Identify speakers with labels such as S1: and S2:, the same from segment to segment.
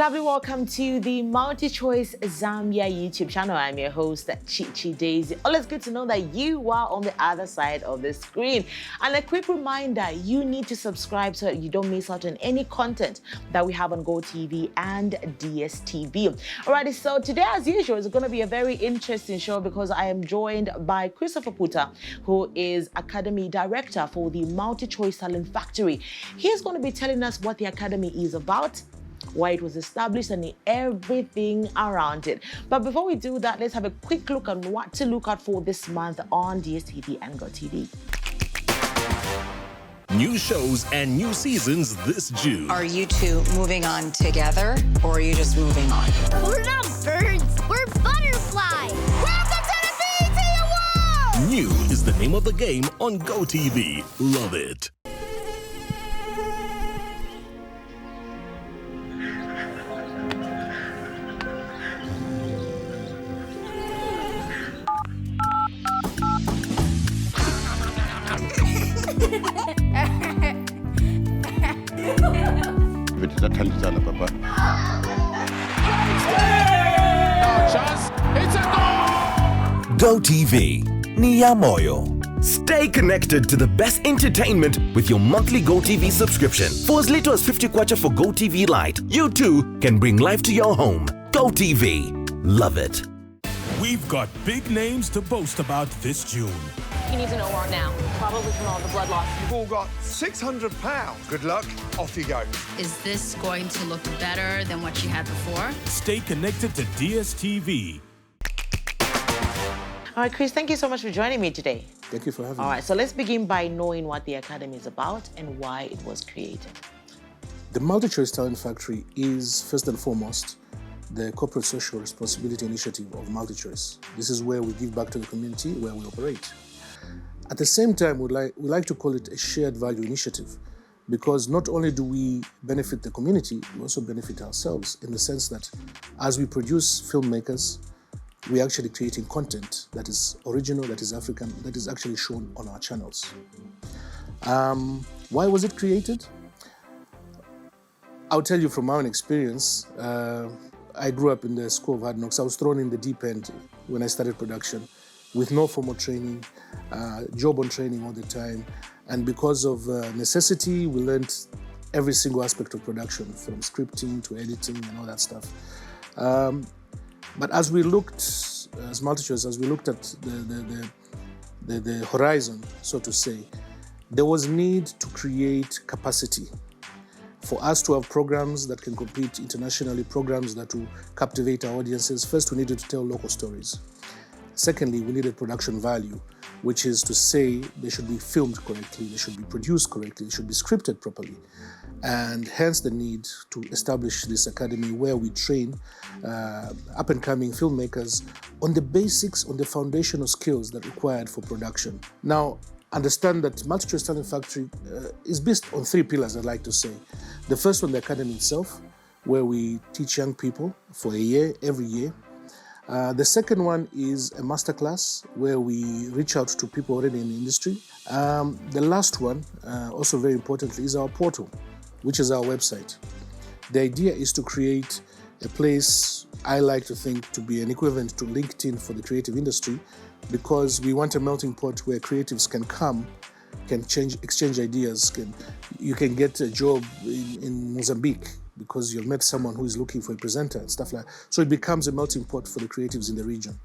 S1: lovely welcome to the MultiChoice Zambia YouTube channel. I'm your host, Chichi Daisy. Always good to know that you are on the other side of the screen. And a quick reminder, you need to subscribe so that you don't miss out on any content that we have on GOtv and DStv. Alrighty, so today as usual is going to be a very interesting show because I am joined by Christopher Puta, who is Academy Director for the MultiChoice Talent Factory. He's going to be telling us what the Academy is about, why it was established, and everything around it. But before we do that, let's have a quick look on what to look out for this month on DStv and GOtv.
S2: New shows and new seasons this June.
S3: Are you two moving on together, or are you just moving on?
S4: We're not birds, we're butterflies! Welcome to the BT Awards!
S2: New is the name of the game on GOtv. Love it.
S5: GOtv, Nia Moyo. Stay connected to the best entertainment with your monthly GOtv subscription. For as little as 50 kwacha for GOtv Lite, you too can bring life to your home. GOtv, love it.
S2: We've got big names to boast about this June.
S6: You need to know more now, probably from all the blood loss.
S7: You've all got £600. Good luck, off you go.
S8: Is this going to look better than what you had before?
S2: Stay connected to DStv.
S1: All right, Chris, thank you so much for joining me today.
S9: Thank you for having me.
S1: All right, so let's begin by knowing what the Academy is about and why it was created.
S9: The MultiChoice Talent Factory is, first and foremost, the corporate social responsibility initiative of MultiChoice. This is where we give back to the community where we operate. At the same time, we like to call it a shared value initiative because not only do we benefit the community, we also benefit ourselves in the sense that as we produce filmmakers, we're actually creating content that is original, that is African, that is actually shown on our channels. Why was it created? I'll tell you from my own experience. I grew up in the school of hard knocks. I was thrown in the deep end when I started production with no formal training, job on training all the time. And because of necessity, we learned every single aspect of production, from scripting to editing and all that stuff. But as we looked, as MultiChoice, as we looked at the horizon, so to say, there was need to create capacity for us to have programs that can compete internationally, programs that will captivate our audiences. First, we needed to tell local stories. Secondly, we needed production value, which is to say they should be filmed correctly, they should be produced correctly, they should be scripted properly. And hence the need to establish this academy where we train up-and-coming filmmakers on the basics, on the foundational skills that are required for production. Now, understand that MultiChoice Talent Factory is based on 3 pillars, I'd like to say. The first one, the academy itself, where we teach young people for a year, every year. The second one is a masterclass where we reach out to people already in the industry. The last one, also very importantly, is our portal, which is our website. The idea is to create a place I like to think to be an equivalent to LinkedIn for the creative industry, because we want a melting pot where creatives can come, can exchange ideas. You can get a job in Mozambique because you've met someone who is looking for a presenter and stuff like that. So it becomes a melting pot for the creatives in the region.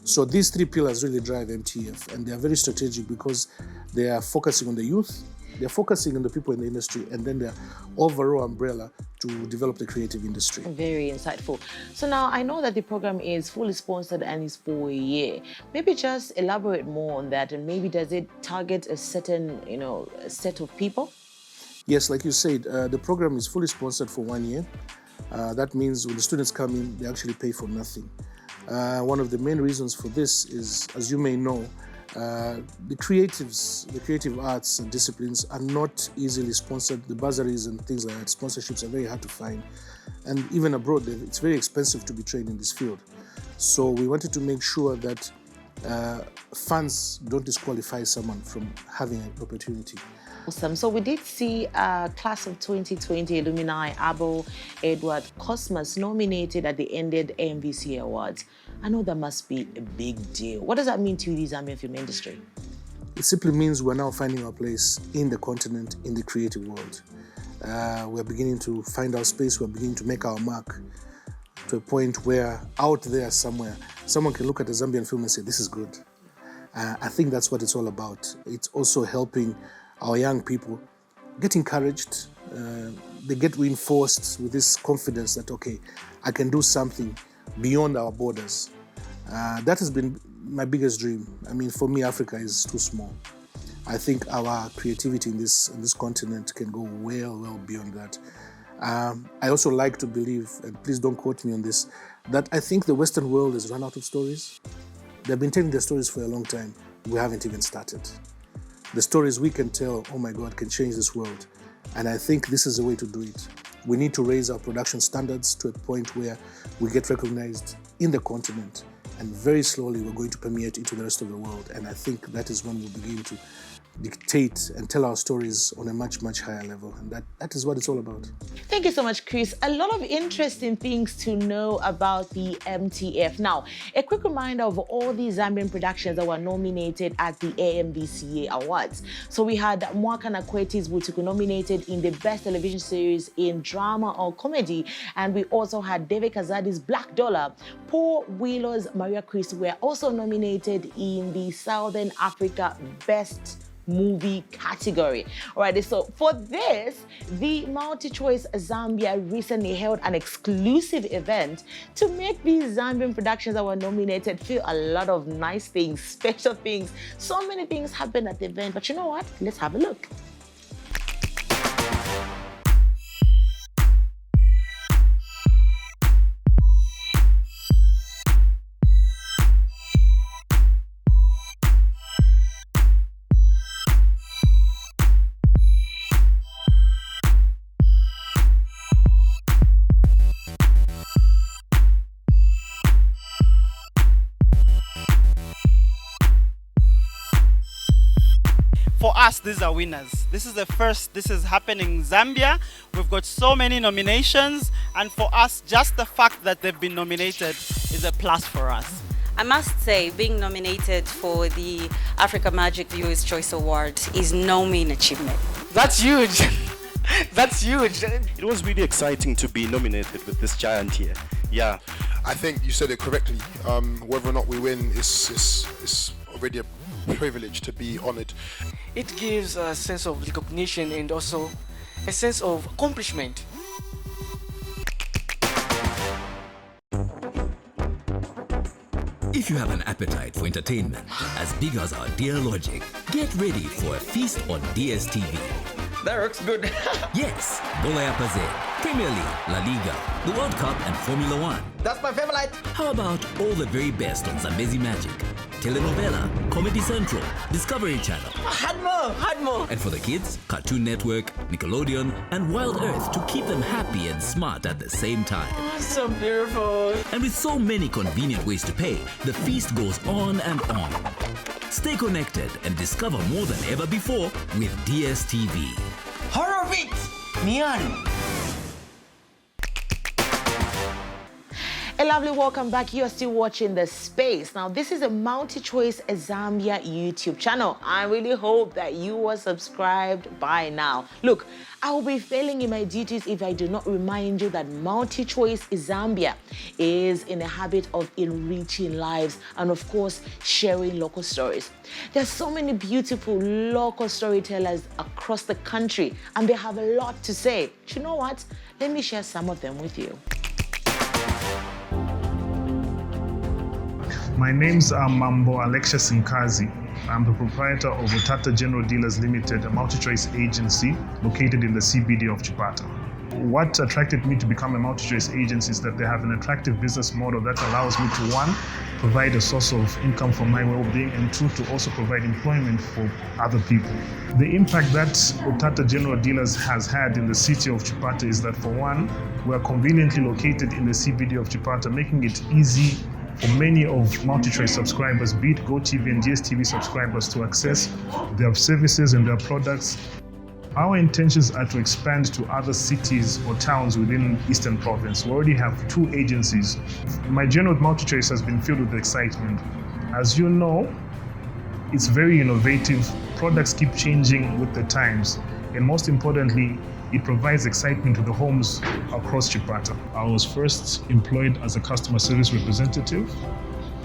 S9: So these 3 pillars really drive MTF, and they are very strategic because they are focusing on the youth, they're focusing on the people in the industry, and then their overall umbrella to develop the creative industry.
S1: Very insightful. So now I know that the program is fully sponsored and is for a year. Maybe just elaborate more on that, and maybe does it target a certain, set of people?
S9: Yes, like you said, the program is fully sponsored for 1 year. That means when the students come in, they actually pay for nothing. One of the main reasons for this is, as you may know, the creative arts and disciplines are not easily sponsored. The bursaries and things like that, sponsorships are very hard to find. And even abroad, it's very expensive to be trained in this field. So we wanted to make sure that funds don't disqualify someone from having an opportunity.
S1: Awesome. So we did see Class of 2020 Illumini Abel Edward Cosmas nominated at the ended AMVCA Awards. I know that must be a big deal. What does that mean to the Zambian film industry?
S9: It simply means we're now finding our place in the continent, in the creative world. We're beginning to find our space, we're beginning to make our mark to a point where out there somewhere, someone can look at a Zambian film and say, this is good. I think that's what it's all about. It's also helping our young people get encouraged. They get reinforced with this confidence that, okay, I can do something beyond our borders. That has been my biggest dream. I mean, for me, Africa is too small. I think our creativity in this continent can go well beyond that. I also like to believe, and please don't quote me on this, that I think the Western world has run out of stories. They've been telling their stories for a long time. We haven't even started. The stories we can tell, oh my God, can change this world. And I think this is the way to do it. We need to raise our production standards to a point where we get recognized in the continent. And very slowly, we're going to permeate into the rest of the world. And I think that is when we'll begin to dictate and tell our stories on a much higher level. And that is what it's all about.
S1: Thank you so much, Chris. A lot of interesting things to know about the MTF. Now, a quick reminder of all the Zambian productions that were nominated at the AMVCA Awards. So we had Mwaka Nakweti's Butuku nominated in the Best Television Series in Drama or Comedy. And we also had David Kazadi's Black Dollar. Paul Wheeler's Maria Chris were also nominated in the Southern Africa Best Movie category. All right, so for this, the MultiChoice Zambia recently held an exclusive event to make these Zambian productions that were nominated feel a lot of nice things, special things. So many things happened at the event, but you know what? Let's have a look.
S10: For us, these are winners. This is the first, this is happening in Zambia. We've got so many nominations, and for us, just the fact that they've been nominated is a plus for us.
S11: I must say, being nominated for the Africa Magic Viewers' Choice Award is no mean achievement.
S12: That's huge. That's huge.
S13: It was really exciting to be nominated with this giant here. Yeah.
S7: I think you said it correctly. Whether or not we win is already a privilege to be honored.
S12: It gives a sense of recognition and also a sense of accomplishment.
S14: If you have an appetite for entertainment as big as our dear Logic, get ready for a feast on DStv.
S15: That looks good.
S14: Yes, Bola ya Paze, Premier League, La Liga, the World Cup and Formula One.
S15: That's my favorite.
S14: How about all the very best on Zambezi Magic, Telenovela, Comedy Central, Discovery Channel.
S15: Had more.
S14: And for the kids, Cartoon Network, Nickelodeon, and Wild Earth to keep them happy and smart at the same time.
S15: Oh, so beautiful.
S14: And with so many convenient ways to pay, the feast goes on and on. Stay connected and discover more than ever before with DStv.
S15: Horror beat! Mian.
S1: A lovely welcome back. You are still watching The Space. Now, this is a MultiChoice Zambia YouTube channel. I really hope that you are subscribed by now. Look, I will be failing in my duties if I do not remind you that MultiChoice Zambia is in the habit of enriching lives and, of course, sharing local stories. There's so many beautiful local storytellers across the country, and they have a lot to say. Do you know what? Let me share some of them with you.
S16: My name's Mambo Alexia Sinkazi. I'm the proprietor of Puta General Dealers Limited, a MultiChoice agency located in the CBD of Chipata. What attracted me to become a MultiChoice agency is that they have an attractive business model that allows me to, one, provide a source of income for my well-being, and two, to also provide employment for other people. The impact that Puta General Dealers has had in the city of Chipata is that, for one, we are conveniently located in the CBD of Chipata, making it easy for many of MultiChoice subscribers, be it GOtv and DStv subscribers, to access their services and their products Our intentions are to expand to other cities or towns within Eastern Province. We already have 2 agencies. My journey with MultiChoice has been filled with excitement. As you know, it's very innovative. Products keep changing with the times. And most importantly, it provides excitement to the homes across Chipata. I was first employed as a customer service representative.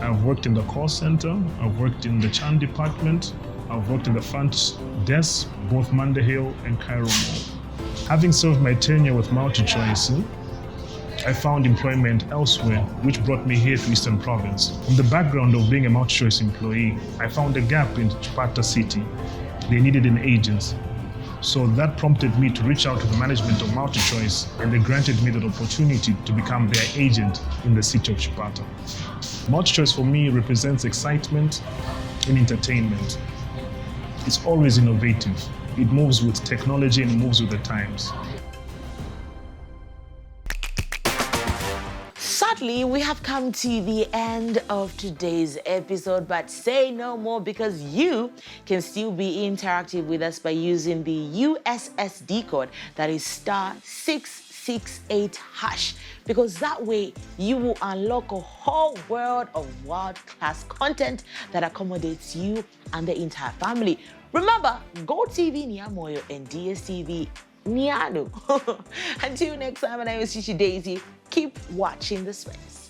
S16: I've worked in the call center. I've worked in the charm department. I've worked in the front desk, both Manda Hill and Cairo Mall. Having served my tenure with MultiChoice, I found employment elsewhere, which brought me here to Eastern Province. From the background of being a MultiChoice employee, I found a gap in Chipata City. They needed an agent. So that prompted me to reach out to the management of MultiChoice, and they granted me the opportunity to become their agent in the city of Chipata. MultiChoice for me represents excitement and entertainment. It's always innovative. It moves with technology and it moves with the times.
S1: Sadly, we have come to the end of today's episode, but say no more, because you can still be interactive with us by using the USSD code that is *668#, because that way you will unlock a whole world of world-class content that accommodates you and the entire family. Remember, GOtv Niamoyo and DStv Niano. Until next time, my name is Chichi Daisy. Keep watching the space.